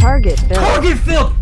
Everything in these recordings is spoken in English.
Target filled. Target filled!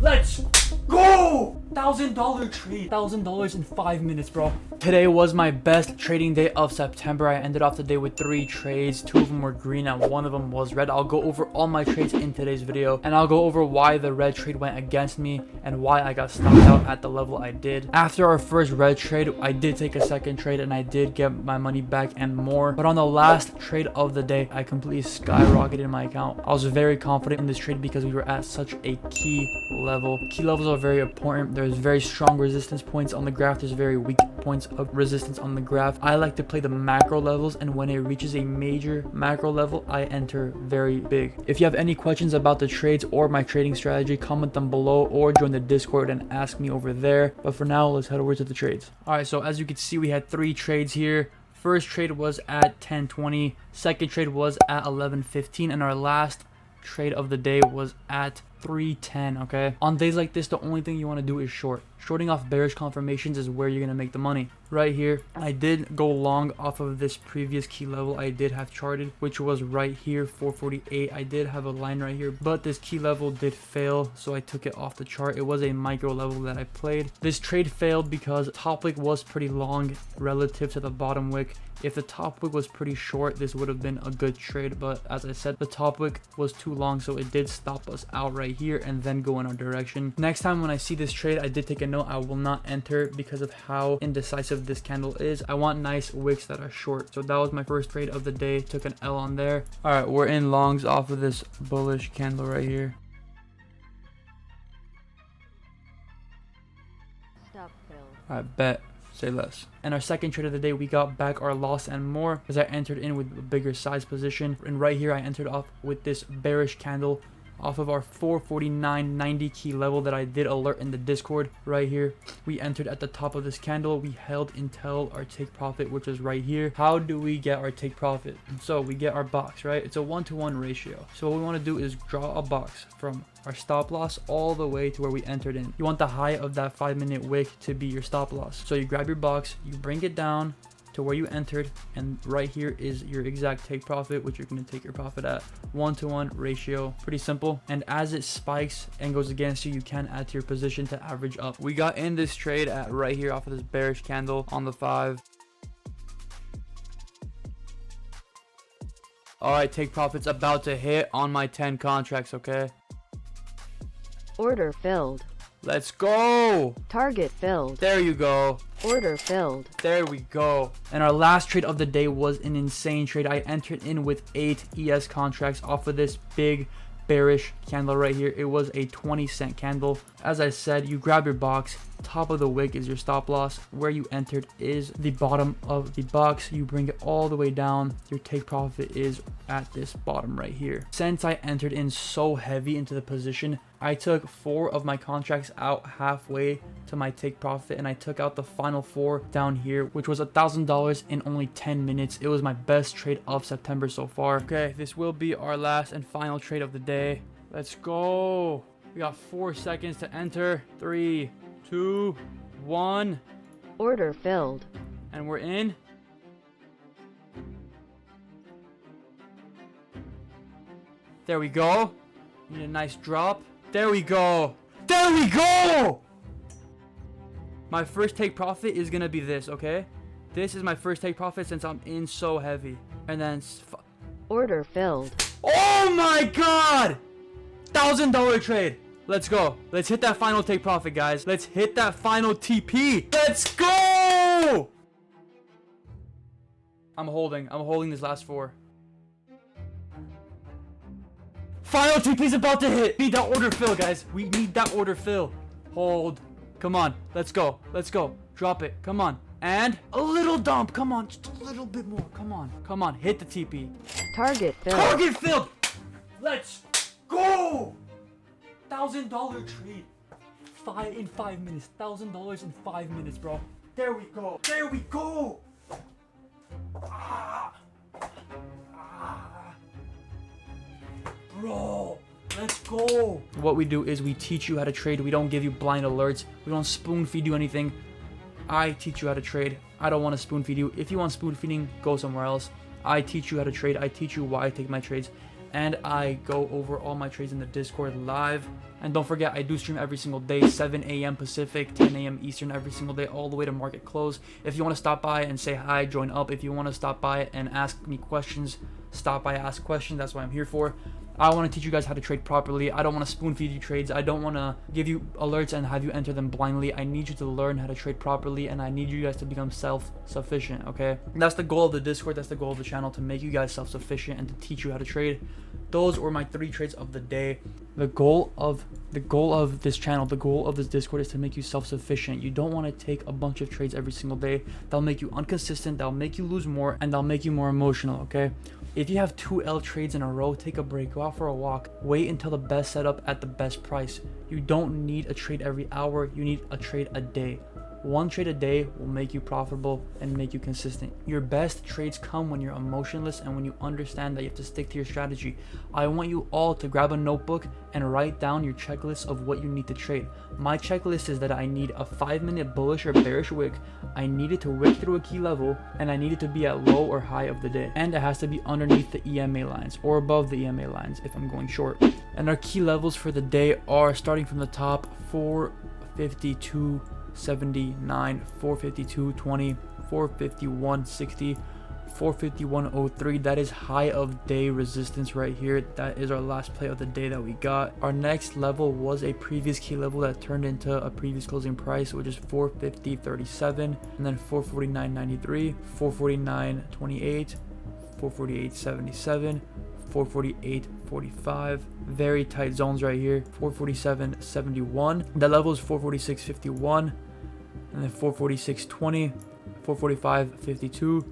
Let's go! $1,000 trade. $1,000 in 5 minutes, bro. Today was my best trading day of September. I ended off the day with 3 trades. 2 of them were green and 1 of them was red. I'll go over all my trades in today's video, and I'll go over why the red trade went against me and why I got stopped out at the level I did. After our first red trade, I did take a second trade and I did get my money back and more. But on the last trade of the day, I completely skyrocketed my account. I was very confident in this trade because we were at such a key level. Key levels are very important. There's very strong resistance points on the graph. There's very weak points of resistance on the graph. I like to play the macro levels, and when it reaches a major macro level, I enter very big. If you have any questions about the trades or my trading strategy, comment them below or join the Discord and ask me over there. But for now, let's head over to the trades. All right, so as you can see, we had 3 trades here. First trade was at 10:20, second trade was at 11:15, and our last trade of the day was at 3:10. Okay, on days like this, the only thing you want to do is short. Shorting off bearish confirmations is where you're gonna make the money. Right here, I did go long off of this previous key level I did have charted, which was right here, 448. I did have a line right here, but this key level did fail, so I took it off the chart. It was a micro level that I played. This trade failed because top wick was pretty long relative to the bottom wick. If the top wick was pretty short, this would have been a good trade, but as I said, the top wick was too long, so it did stop us out right here and then go in our direction. Next time when I see this trade, I did take a note. I will not enter because of how indecisive this candle is. I want nice wicks that are short. So that was my first trade of the day. Took an L on there. All right, we're in longs off of this bullish candle right here. Stop fill. I bet. Say less. And our second trade of the day, we got back our loss and more because I entered in with a bigger size position. And right here, I entered off with this bearish candle off of our 449.90 key level that I did alert in the Discord. Right here, we entered at the top of this candle. We held until our take profit, which is right here. How do we get our take profit? So we get our box, right? It's a 1-to-1 ratio. So what we want to do is draw a box from our stop loss all the way to where we entered in. You want the high of that 5-minute wick to be your stop loss. So you grab your box, you bring it down to where you entered, and right here is your exact take profit, which you're going to take your profit at. 1-to-1 ratio, pretty simple. And as it spikes and goes against you, you can add to your position to average up. We got in this trade at right here off of this bearish candle on the 5. All right, take profit's about to hit on my 10 contracts. Okay, Order filled. let's go. Target filled. There you go. Order filled. There we go. And our last trade of the day was an insane trade. I entered in with 8 ES contracts off of this big bearish candle right here. It was a 20-cent candle. As I said, you grab your box. Top of the wick is your stop loss. Where you entered is the bottom of the box. You bring it all the way down. Your take profit is at this bottom right here. Since I entered in so heavy into the position, I took 4 of my contracts out halfway to my take profit, and I took out the final 4 down here, which was $1,000 in only 10 minutes. It was my best trade of September so far. Okay, this will be our last and final trade of the day. Let's go. We got 4 seconds to enter. 3, 2, 1. Order filled. And we're in. There we go. Need a nice drop. There we go. There we go. My first take profit is gonna be this, okay? This is my first take profit since I'm in so heavy. And then Order filled. oh my god, $1,000 trade. Let's go. Let's hit that final take profit, guys. Let's hit that final TP. Let's go. I'm holding this last 4. Final TP is about to hit. We need that order fill, guys. We need that order fill. Hold. Come on. Let's go. Let's go. Drop it. Come on. And a little dump. Come on. Just a little bit more. Come on. Come on. Hit the TP. Target filled. Target filled. Let's go. $1,000 trade. In 5 minutes. $1,000 in 5 minutes, bro. There we go. There we go. Bro, let's go. What we do is we teach you how to trade. We don't give you blind alerts. We don't spoon feed you anything. I teach you how to trade. I don't want to spoon feed you. If you want spoon feeding, go somewhere else. I teach you how to trade. I teach you why I take my trades. and I go over all my trades in the Discord live. And don't forget, I do stream every single day, 7 a.m. Pacific, 10 a.m. Eastern every single day, all the way to market close. If you want to stop by and say hi, join up. If you want to stop by and ask me questions, stop by, ask questions. That's what I'm here for. I want to teach you guys how to trade properly. I don't want to spoon feed you trades. I don't want to give you alerts and have you enter them blindly. I need you to learn how to trade properly, and I need you guys to become self-sufficient, okay? That's the goal of the Discord. That's the goal of the channel, to make you guys self-sufficient and to teach you how to trade. Those were my 3 trades of the day. The goal of this channel, the goal of this Discord is to make you self-sufficient. You don't want to take a bunch of trades every single day. That'll make you inconsistent, that'll make you lose more, and that'll make you more emotional, okay? If you have 2 L trades in a row, take a break, go out for a walk, wait until the best setup at the best price. You don't need a trade every hour, you need a trade a day. 1 trade a day will make you profitable and make you consistent. Your best trades come when you're emotionless and when you understand that you have to stick to your strategy. I want you all to grab a notebook and write down your checklist of what you need to trade. My checklist is that I need a 5-minute bullish or bearish wick, I need it to wick through a key level, and I need it to be at low or high of the day. And it has to be underneath the EMA lines or above the EMA lines if I'm going short. And our key levels for the day are, starting from the top, 452.79, 452.20, 451.60, 451.03. That is high of day resistance right here. That is our last play of the day that we got. Our next level was a previous key level that turned into a previous closing price, which is 450.37, and then 449.93, 449.28, 448.77, 448.45. Very tight zones right here. 447.71. That level is 446.51, and then 446.20, 445.52,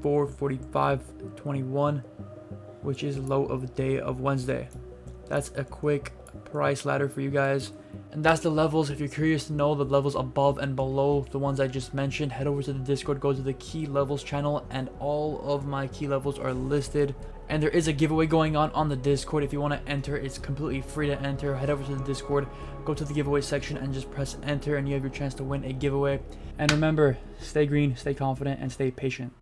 445.21, which is low of the day of Wednesday. That's a quick price ladder for you guys, and that's the levels. If you're curious to know the levels above and below the ones I just mentioned, head over to the Discord, go to the key levels channel, and all of my key levels are listed. And there is a giveaway going on the Discord. If you want to enter, it's completely free to enter. Head over to the Discord, go to the giveaway section, and just press enter, and you have your chance to win a giveaway. And remember, stay green, stay confident, and stay patient.